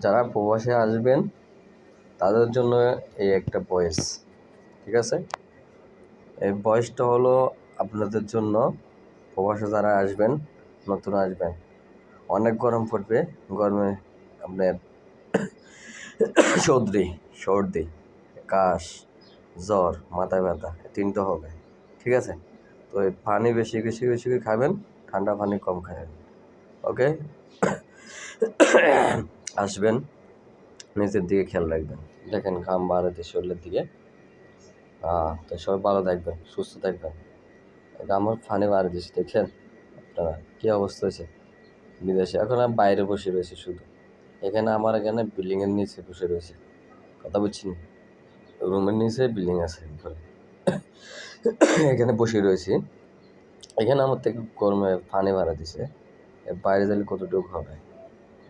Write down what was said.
যারা প্রবাসে আসবেন তাদের জন্য এই একটা ভয়েস, ঠিক আছে? এই ভয়েসটা হলো আপনাদের জন্য, প্রবাসে যারা আসবেন, নতুন আসবেন, অনেক গরম পড়বে, গরমে আপনার সর্দি, কাশ, জ্বর, মাথা ব্যথা তিনটা হবে, ঠিক আছে? তো এই পানি বেশি বেশি বেশি করে খাবেন, ঠান্ডা পানি কম খাবেন, ওকে? আসবেন, নিজের দিকে খেয়াল রাখবেন। দেখেন ঘাম বাড়াতে শরীরের দিকে। তো সবাই ভালো থাকবেন, সুস্থ থাকবেন। আমার ফানি বাড়ি দিচ্ছে, দেখছেন আপনারা কী অবস্থা হয়েছে বিদেশে? এখন আমি বাইরে বসে রয়েছি শুধু, এখানে বিল্ডিংয়ের নিচে বসে রয়েছে, কথা বলছি না, রুমের নিচে বিল্ডিং আছে উপরে, এখানে বসে রয়েছি। এখানে আমার থেকে গরমে পানি ভাড়া দিছে, বাইরে গেলে কতটুকু হবে?